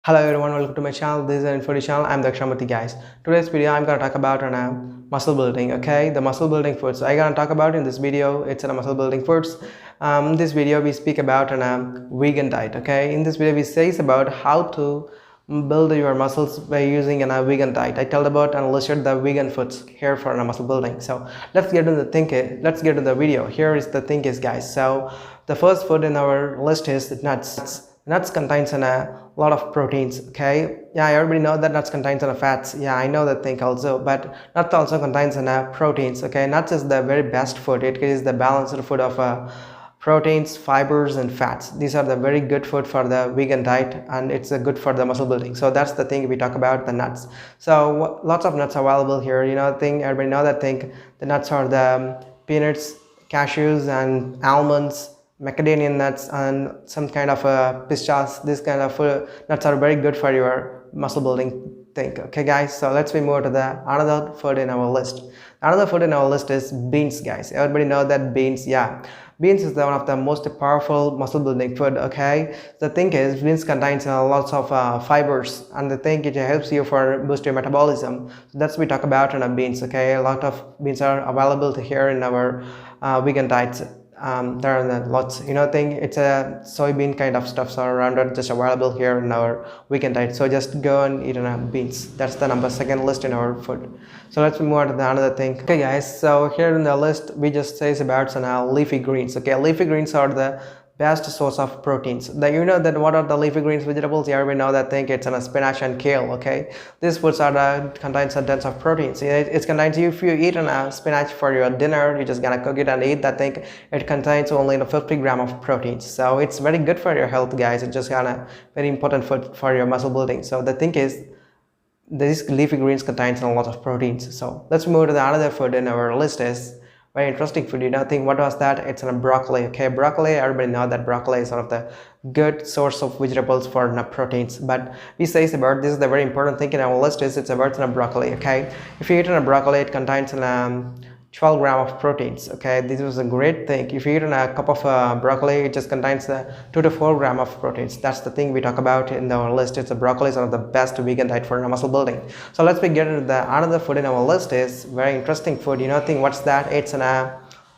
Hello everyone, welcome to my channel. This is an info channel. I'm Dakshamati guys. Today's video I'm gonna talk about muscle building. Okay, the muscle building foods I'm gonna talk about in this video. It's a muscle building foods. In this video we speak about a vegan diet. Okay, in this video we says about how to build your muscles by using a vegan diet. I told about and listed the vegan foods here for muscle building. So let's get into the thinking. Let's get to the video. Here is the thing is guys. So the first food in our list is nuts. Nuts contains a lot of proteins. Okay, yeah, everybody know that nuts contains fats. Yeah, I know that thing also, but nuts also contains proteins. Okay, nuts is the very best food. It is the balanced food of proteins, fibers and fats. These are the very good food for the vegan diet, and it's good for the muscle building. So that's the thing we talk about, the nuts. So lots of nuts available here. You know, thing everybody know that thing. The nuts are the peanuts, cashews and almonds, macadamia nuts and some kind of pistachios. This kind of nuts are very good for your muscle building thing. Okay guys, so let's move to the another food in our list. Another food in our list is beans guys. Everybody know that beans, yeah, beans is one of the most powerful muscle building food. Okay, the thing is beans contains lots of fibers, and the thing it helps you for boost your metabolism. So that's we talk about in beans. Okay, a lot of beans are available to here in our vegan diets. There are lots, you know, thing it's a soybean kind of stuffs are around it, just available here in our weekend diet. So just go and eat beans. That's the number second list in our food. So let's move on to the another thing. Okay guys, so here in the list we just says about some leafy greens. Okay, leafy greens are the best source of proteins. You know that what are the leafy greens vegetables? Yeah, we know that thing it's spinach and kale. Okay, these foods are contains a tons of proteins. It contains, if you eat spinach for your dinner, you're just gonna cook it and eat that thing. It contains only 50 gram of proteins, so it's very good for your health guys. It's just very important food for your muscle building. So the thing is, these leafy greens contains a lot of proteins. So let's move to the another food in our list is very interesting food. You know, think what was that? It's broccoli. Okay, broccoli, everybody know that broccoli is one of the good source of vegetables for proteins. But we say about this is the very important thing in our list is it's about broccoli. Okay, if you eat broccoli, it contains 12 gram of proteins. Okay, this is a great thing. If you eat a cup of broccoli, it just contains 2 to 4 gram of proteins. That's the thing we talk about in our list. It's broccoli is one of the best vegan diet for muscle building. So let's get into the another food in our list is very interesting food. You know, think what's that? It's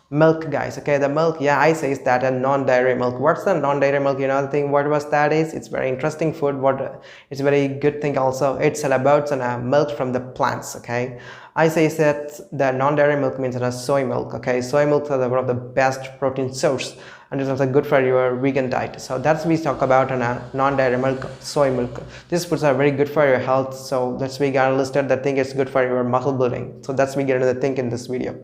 milk guys. Okay, the milk, yeah, I say is that a non-dairy milk. What's the non-dairy milk? You know, the thing what was that is, it's very interesting food. What it's very good thing also. It's about milk from the plants. Okay, I say that the non-dairy milk means soy milk. Okay, soy milk is one of the best protein source, and it's also good for your vegan diet. So that's we talk about non-dairy milk, soy milk. These foods are very good for your health. So that's we got listed that thing is good for your muscle building. So that's we get into the thing in this video.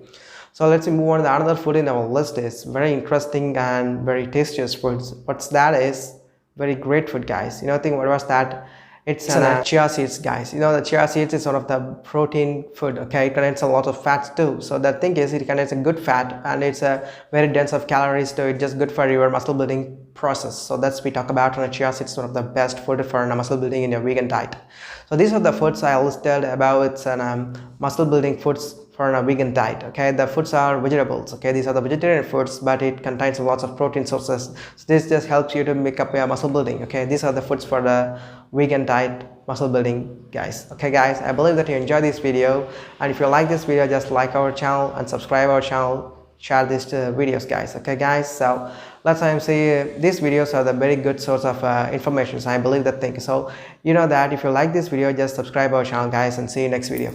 So let's move on to another food in our list is very interesting and very tastiest foods. What's that is very great food guys. You know, think what was that? It's chia seeds guys. You know, the chia seeds is sort of the protein food. Okay, it contains a lot of fats too. So the thing is, it contains a good fat and it's a very dense of calories too. It's just good for your muscle building process. So that's we talk about chia seeds, one of the best food for muscle building in your vegan diet. So these are the foods I listed about it's muscle building foods for a vegan diet. Okay, the foods are vegetables. Okay, these are the vegetarian foods, but it contains lots of protein sources. So this just helps you to make up your muscle building. Okay, these are the foods for the vegan diet muscle building guys. Okay guys, I believe that you enjoyed this video, and if you like this video, just like our channel and subscribe our channel, share these videos guys. Okay guys, so let's say these videos are the very good source of information. So I believe that thing. So you know that if you like this video, just subscribe our channel guys, and see you next video.